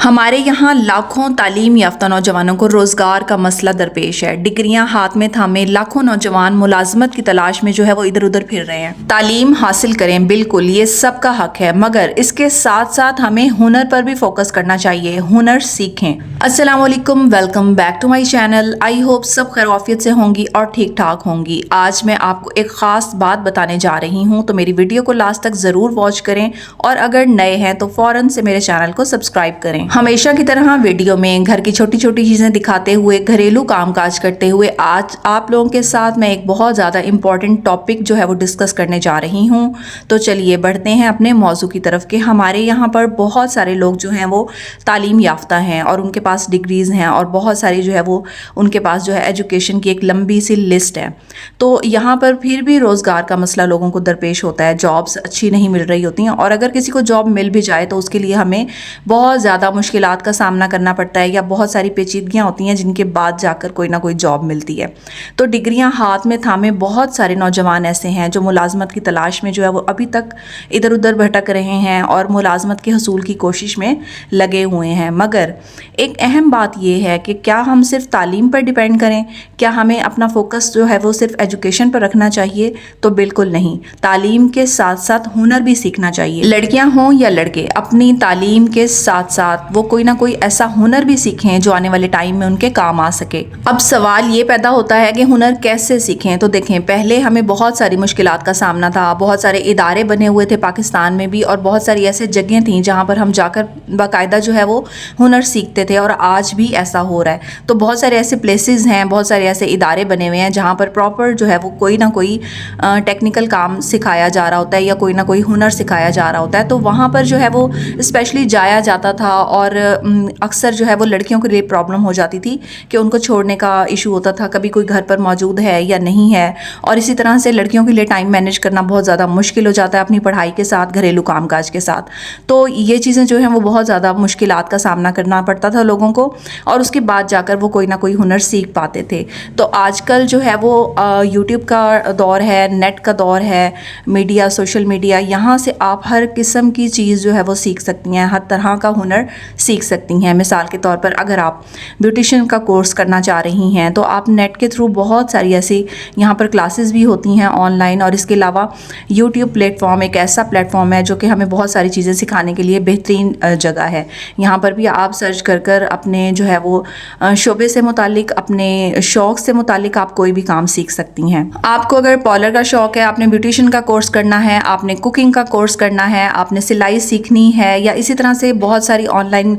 हमारे यहाँ लाखों तालीम याफ्ता नौजवानों को रोज़गार का मसला दरपेश है। डिग्रियां हाथ में थामे लाखों नौजवान मुलाजमत की तलाश में जो है वो इधर उधर फिर रहे हैं। तालीम हासिल करें, बिल्कुल ये सबका हक है, मगर इसके साथ साथ हमें हुनर पर भी फोकस करना चाहिए। हुनर सीखें। अस्सलाम वालेकुम, welcome back to my channel. I hope सब खैरियत से होंगी और ठीक ठाक होंगी। आज मैं आपको एक ख़ास बात बताने जा रही हूँ, तो मेरी वीडियो को लास्ट तक ज़रूर वॉच करें और अगर नए हैं तो फ़ौरन से मेरे चैनल को सब्सक्राइब करें। हमेशा की तरह वीडियो में घर की छोटी छोटी चीज़ें दिखाते हुए, घरेलू कामकाज करते हुए आज आप लोगों के साथ मैं एक बहुत ज़्यादा इम्पॉर्टेंट टॉपिक जो है वो डिस्कस करने जा रही हूँ। तो चलिए बढ़ते हैं अपने मौजू की तरफ कि हमारे यहाँ पर बहुत सारे लोग जो हैं वो तालीम याफ्ता हैं और उनके पास डिग्रीज़ हैं और बहुत सारी जो है वो उनके पास जो है एजुकेशन की एक लंबी सी लिस्ट है। तो यहाँ पर फिर भी रोज़गार का मसला लोगों को दरपेश होता है। जॉब्स अच्छी नहीं मिल रही होती हैं और अगर किसी को जॉब मिल भी जाए तो उसके लिए हमें बहुत ज़्यादा मुश्किलात का सामना करना पड़ता है या बहुत सारी पेचीदगियाँ होती हैं जिनके बाद जाकर कोई ना कोई जॉब मिलती है। तो डिग्रियाँ हाथ में थामे बहुत सारे नौजवान ऐसे हैं जो मुलाजमत की तलाश में जो है वो अभी तक इधर उधर भटक रहे हैं और मुलाजमत के हसूल की कोशिश में लगे हुए हैं। मगर एक अहम बात यह है कि क्या हम सिर्फ तालीम पर डिपेंड करें? क्या हमें अपना फोकस जो है वो सिर्फ एजुकेशन पर रखना चाहिए? तो बिल्कुल नहीं। तालीम के साथ साथ हुनर भी सीखना चाहिए। लड़कियां हों या लड़के, अपनी तालीम के साथ साथ वो कोई ना कोई ऐसा हुनर भी सीखें जो आने वाले टाइम में उनके काम आ सके। अब सवाल ये पैदा होता है कि हुनर कैसे सीखें? तो देखें, पहले हमें बहुत सारी मुश्किलात का सामना था। बहुत सारे इदारे बने हुए थे पाकिस्तान में भी और बहुत सारी ऐसे जगह थी जहाँ पर हम जाकर बाकायदा जो है वो हुनर सीखते थे और आज भी ऐसा हो रहा है। तो बहुत सारे ऐसे प्लेसेस हैं, बहुत सारे ऐसे इदारे बने हुए हैं जहाँ पर प्रॉपर जो है वो कोई ना कोई टेक्निकल काम सिखाया जा रहा होता है या कोई ना कोई हुनर सिखाया जा रहा होता है। तो वहाँ पर जो है वो स्पेशली जाया जाता था और अक्सर जो है वो लड़कियों के लिए प्रॉब्लम हो जाती थी कि उनको छोड़ने का इशू होता था, कभी कोई घर पर मौजूद है या नहीं है। और इसी तरह से लड़कियों के लिए टाइम मैनेज करना बहुत ज़्यादा मुश्किल हो जाता है अपनी पढ़ाई के साथ, घरेलू कामकाज के साथ। तो ये चीज़ें जो हैं वो बहुत ज़्यादा मुश्किलात का सामना करना पड़ता था लोगों को और उसके बाद जाकर वो कोई ना कोई हुनर सीख पाते थे। तो आजकल जो है वो यूट्यूब का दौर है, नेट का दौर है, मीडिया, सोशल मीडिया, यहाँ से आप हर किस्म की चीज़ जो है वो सीख सकती हैं, हर तरह का हुनर सीख सकती हैं। मिसाल के तौर पर अगर आप ब्यूटिशियन का कोर्स करना चाह रही हैं तो आप नेट के थ्रू बहुत सारी ऐसी यहाँ पर क्लासेस भी होती हैं ऑनलाइन। और इसके अलावा यूट्यूब प्लेटफॉर्म एक ऐसा प्लेटफॉर्म है जो कि हमें बहुत सारी चीज़ें सिखाने के लिए बेहतरीन जगह है। यहाँ पर भी आप सर्च कर कर अपने जो है वो शोबे से मुतालिक, अपने शौक़ से मुतालिक आप कोई भी काम सीख सकती हैं। आपको अगर पार्लर का शौक़ है, आपने ब्यूटिशियन का कोर्स करना है, आपने कुकिंग का कोर्स करना है, आपने सिलाई सीखनी है या इसी तरह से बहुत सारी ऑनलाइन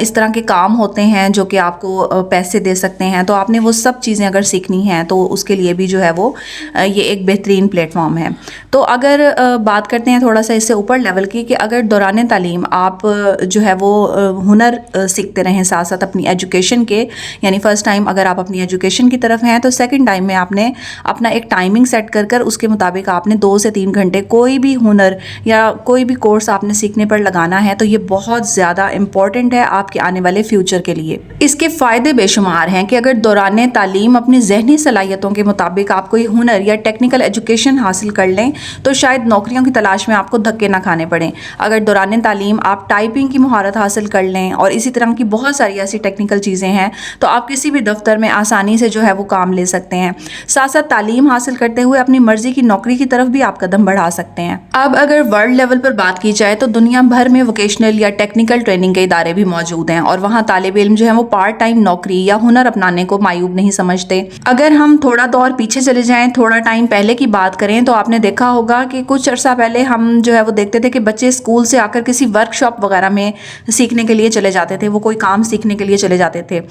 इस तरह के काम होते हैं जो कि आपको पैसे दे सकते हैं, तो आपने वो सब चीज़ें अगर सीखनी हैं तो उसके लिए भी जो है वो ये एक बेहतरीन प्लेटफॉर्म है। तो अगर बात करते हैं थोड़ा सा इससे ऊपर लेवल की कि अगर दौरान तालीम आप जो है वो हुनर सीखते रहें साथ साथ अपनी एजुकेशन के, यानी फ़र्स्ट टाइम अगर आप अपनी एजुकेशन की तरफ हैं तो सेकंड टाइम में आपने अपना एक टाइमिंग सेट कर कर उसके मुताबिक आपने 2 से 3 घंटे कोई भी हुनर या कोई भी कोर्स आपने सीखने पर लगाना है। तो ये बहुत ज़्यादा इम्पॉर्टेंट है आपके आने वाले फ्यूचर के लिए। इसके फ़ायदे बेशुमार हैं कि अगर दौरान तालीम अपनी ज़हनी सलाहियतों के मुताबिक आप कोई हुनर या टेक्निकल एजुकेशन हासिल कर लें तो शायद नौकरियों की तलाश में आपको धक्के ना खाने पड़ें। अगर दौरान तालीम आप टाइपिंग की महारत हासिल कर लें और इसी तरह की बहुत सारी ऐसी टेक्निकल चीज़ें हैं तो आप किसी भी दफ्तर में आसानी से जो है वो काम ले सकते हैं। साथ साथ तालीम हासिल करते हुए अपनी मर्जी की नौकरी की तरफ भी आप कदम बढ़ा सकते हैं। अब अगर वर्ल्ड लेवल पर बात की जाए तो दुनिया भर में वोकेशनल या टेक्निकल ट्रेनिंग के इदारे भी मौजूद हैं और वहाँ तालिब इल्म जो है वो पार्ट टाइम नौकरी या हुनर अपनाने को मायूब नहीं समझते। अगर हम थोड़ा दौर पीछे चले जाएं, थोड़ा टाइम पहले की बात करें तो आपने देखा होगा कि कुछ अर्सा पहले हम जो है वो देखते थे कि बच्चे स्कूल से आकर किसी वर्कशॉप वगैरह में सीखने के लिए चले जाते थे, वो कोई काम सीखने के लिए चले जाते थे।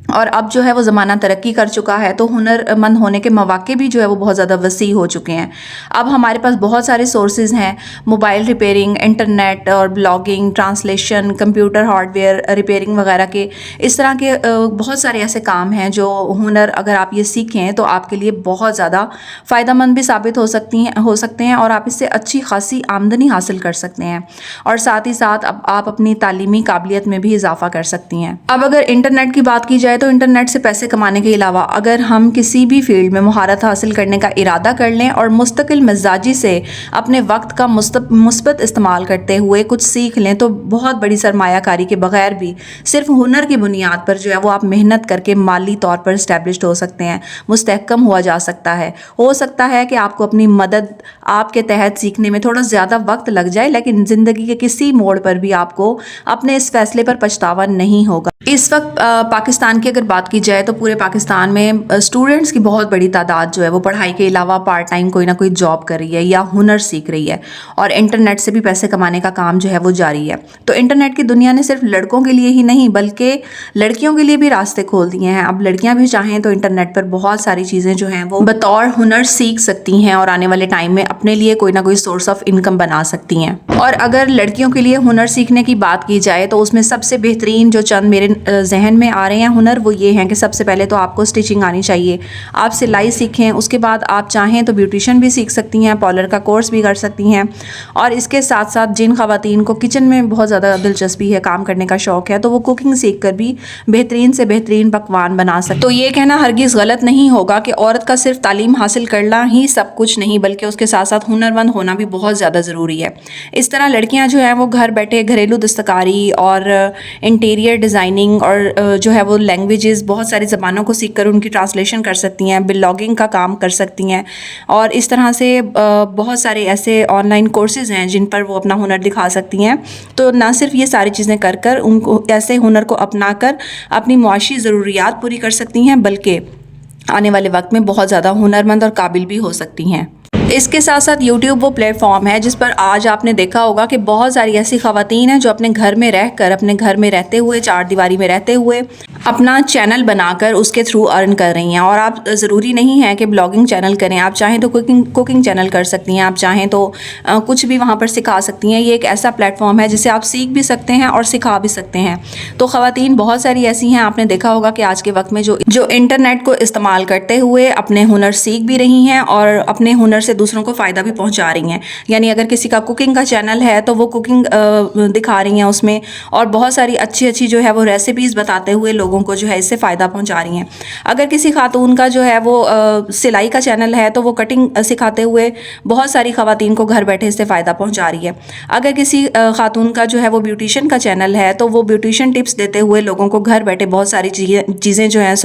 और अब जो है वो ज़माना तरक्की कर चुका है तो हुनरमंद होने के मौके भी जो है वो बहुत ज़्यादा वसी हो चुके हैं। अब हमारे पास बहुत सारे सोर्सेज हैं, मोबाइल रिपेयरिंग, इंटरनेट और blogging, translation, computer hardware repairing वगैरह के इस तरह के बहुत सारे ऐसे काम हैं जो हुनर अगर आप ये सीखें तो आपके लिए बहुत ज़्यादा फ़ायदेमंद भी साबित हो सकते हैं और आप इससे अच्छी खासी आमदनी हासिल कर सकते हैं और साथ ही साथ अब आप अपनी तालीमी काबिलियत में भी इजाफा कर सकती हैं। अब अगर इंटरनेट की बात की जाए जाए तो इंटरनेट से पैसे कमाने के अलावा अगर हम किसी भी फील्ड में महारत हासिल करने का इरादा कर लें और मुस्तकिल मिजाजी से अपने वक्त का मुस्बत इस्तेमाल करते हुए कुछ सीख लें तो बहुत बड़ी सरमायाकारी के बगैर भी सिर्फ हुनर की बुनियाद पर जो है वो आप मेहनत करके माली तौर पर इस्टेब्लिश्ड हो सकते हैं, मुस्तहकम हुआ जा सकता है। हो सकता है कि आपको अपनी मदद आपके तहत सीखने में थोड़ा ज़्यादा वक्त लग जाए, लेकिन ज़िंदगी के किसी मोड़ पर भी आपको अपने इस फैसले पर पछतावा नहीं होगा। इस वक्त पाकिस्तान की अगर बात की जाए तो पूरे पाकिस्तान में स्टूडेंट्स की बहुत बड़ी तादाद जो है वो पढ़ाई के अलावा पार्ट टाइम कोई ना कोई जॉब कर रही है या हुनर सीख रही है और इंटरनेट से भी पैसे कमाने का काम जो है वो जारी है। तो इंटरनेट की दुनिया ने सिर्फ लड़कों के लिए ही नहीं बल्कि लड़कियों के लिए भी रास्ते खोल दिए हैं। अब लड़कियां भी चाहें तो इंटरनेट पर बहुत सारी चीज़ें जो हैं वो बतौर हुनर सीख सकती हैं और आने वाले टाइम में अपने लिए कोई ना कोई सोर्स ऑफ इनकम बना सकती हैं। और अगर लड़कियों के लिए हुनर सीखने की बात की जाए तो उसमें सबसे बेहतरीन जो चंद मेरे जहन में आ रहे हैं हुनर वो ये हैं कि सबसे पहले तो आपको स्टिचिंग आनी चाहिए, आप सिलाई सीखें। उसके बाद आप चाहें तो ब्यूटिशियन भी सीख सकती हैं, पार्लर का कोर्स भी कर सकती हैं। और इसके साथ साथ जिन ख़वातीन को किचन में बहुत ज़्यादा दिलचस्पी है, काम करने का शौक़ है, तो वो कुकिंग सीख कर भी बेहतरीन से बेहतरीन पकवान बना सकते। तो ये कहना हरगिज़ गलत नहीं होगा कि औरत का सिर्फ तालीम हासिल करना ही सब कुछ नहीं, बल्कि उसके साथ साथ हुनरमंद होना भी बहुत ज़्यादा ज़रूरी है। इस तरह लड़कियाँ जो हैं वो घर बैठे घरेलू दस्तकारी और इंटीरियर डिज़ाइनिंग और जो है वो लैंग्वेजेस बहुत सारी ज़बानों को सीख कर उनकी ट्रांसलेशन कर सकती हैं, ब्लॉगिंग का काम कर सकती हैं और इस तरह से बहुत सारे ऐसे ऑनलाइन कोर्सेज़ हैं जिन पर वो अपना हुनर दिखा सकती हैं। तो ना सिर्फ ये सारी चीज़ें कर कर उनको ऐसे हुनर को अपना कर अपनी मुआशी ज़रूरियात पूरी कर सकती हैं, बल्कि आने वाले वक्त में बहुत ज़्यादा हुनरमंद और काबिल भी हो सकती हैं। इसके साथ साथ YouTube वो प्लेटफॉर्म है जिस पर आज आपने देखा होगा कि बहुत सारी ऐसी ख़वातीन हैं जो अपने घर में रहकर, अपने घर में रहते हुए, चार दीवारी में रहते हुए अपना चैनल बनाकर उसके थ्रू अर्न कर रही हैं। और आप ज़रूरी नहीं है कि ब्लॉगिंग चैनल करें, आप चाहें तो कुकिंग चैनल कर सकती हैं, आप चाहें तो कुछ भी वहाँ पर सिखा सकती हैं। ये एक ऐसा प्लेटफॉर्म है जिसे आप सीख भी सकते हैं और सिखा भी सकते हैं। तो ख़वातीन बहुत सारी ऐसी हैं, आपने देखा होगा कि आज के वक्त में जो इंटरनेट को इस्तेमाल करते हुए अपने हुनर सीख भी रही हैं और अपने हुनर से दूसरों को फ़ायदा भी पहुंचा रही हैं। यानी अगर किसी का कुकिंग का चैनल है तो वो कुकिंग दिखा रही हैं उसमें, और बहुत सारी अच्छी अच्छी जो है वो रेसिपीज़ बताते हुए लोगों को जो है इससे फ़ायदा पहुंचा रही हैं। अगर किसी खातून का जो है वो सिलाई का चैनल है तो वो कटिंग सिखाते हुए बहुत सारी ख़वातीन को घर बैठे इससे फ़ायदा पहुँचा रही है। अगर किसी खातून का जो है वो ब्यूटिशियन का चैनल है तो वो ब्यूटिशियन टिप्स देते हुए लोगों को घर बैठे बहुत सारी चीज़ें जो हैं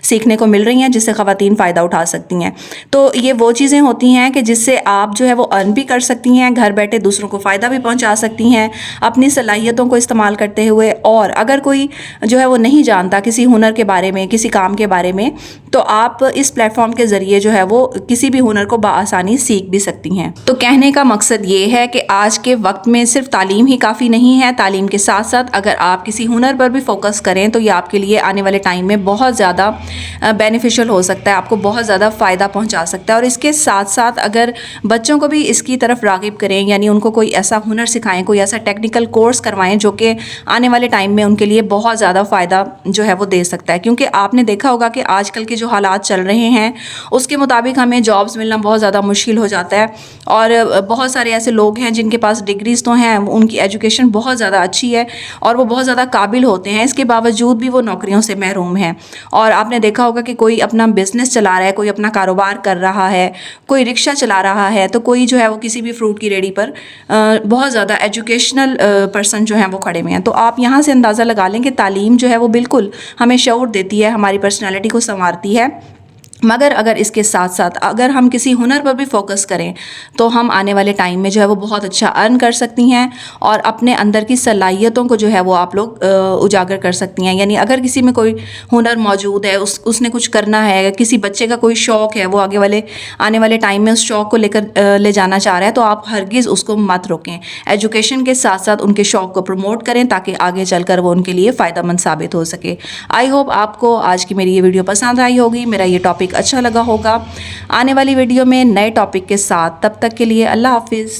सीखने को मिल रही हैं जिससे ख़वातीन फ़ायदा उठा सकती हैं। तो ये वो चीज़ें होती हैं कि जिससे आप जो है वो अर्न भी कर सकती हैं, घर बैठे दूसरों को फ़ायदा भी पहुंचा सकती हैं अपनी सलाहियतों को इस्तेमाल करते हुए। और अगर कोई जो है वो नहीं जानता किसी हुनर के बारे में, किसी काम के बारे में, तो आप इस प्लेटफॉर्म के ज़रिए जो है वो किसी भी हुनर को बआसानी सीख भी सकती हैं। तो कहने का मकसद ये है कि आज के वक्त में सिर्फ तालीम ही काफ़ी नहीं है, तालीम के साथ साथ अगर आप किसी हुनर पर भी फोकस करें तो ये आपके लिए आने वाले टाइम में बहुत ज़्यादा बेनिफिशियल हो सकता है, आपको बहुत ज़्यादा फ़ायदा पहुँचा सकता है। और इसके साथ साथ अगर बच्चों को भी इसकी तरफ राग़िब करें, यानी उनको कोई ऐसा हुनर सिखाएं, कोई ऐसा टेक्निकल कोर्स करवाएं जो कि आने वाले टाइम में उनके लिए बहुत ज़्यादा फ़ायदा जो है वो दे सकता है। क्योंकि आपने देखा होगा कि आजकल के जो हालात चल रहे हैं उसके मुताबिक हमें जॉब्स मिलना बहुत ज़्यादा मुश्किल हो जाता है। और बहुत सारे ऐसे लोग हैं जिनके पास डिग्रीज़ तो हैं, उनकी एजुकेशन बहुत ज़्यादा अच्छी है और वो बहुत ज़्यादा काबिल होते हैं, इसके बावजूद भी वो नौकरियों से महरूम हैं। और आपने देखा होगा कि कोई अपना बिज़नेस चला रहा है, कोई अपना कारोबार कर रहा है, कोई रिक्शा चला रहा है, तो कोई जो है वो किसी भी फ्रूट की रेडी पर बहुत ज़्यादा एजुकेशनल पर्सन जो हैं वो खड़े हुए हैं। तो आप यहाँ से अंदाज़ा लगा लें कि तालीम जो है वो बिल्कुल हमें शऊर देती है, हमारी पर्सनैलिटी को संवारती है। मगर अगर इसके साथ साथ अगर हम किसी हुनर पर भी फोकस करें तो हम आने वाले टाइम में जो है वो बहुत अच्छा अर्न कर सकती हैं और अपने अंदर की सलाहियतों को जो है वो आप लोग उजागर कर सकती हैं। यानी अगर किसी में कोई हुनर मौजूद है, उसने कुछ करना है, किसी बच्चे का कोई शौक़ है, वो आने वाले टाइम में उस शौक़ को लेकर ले जाना चाह रहा है, तो आप हरगिज़ उसको मत रोकें। एजुकेशन के साथ साथ उनके शौक़ को प्रमोट करें ताकि आगे चलकर वो उनके लिए फ़ायदेमंद साबित हो सके। आई होप आपको आज की मेरी ये वीडियो पसंद आई होगी, मेरा ये टॉपिक अच्छा लगा होगा। आने वाली वीडियो में नए टॉपिक के साथ, तब तक के लिए अल्लाह हाफिज़।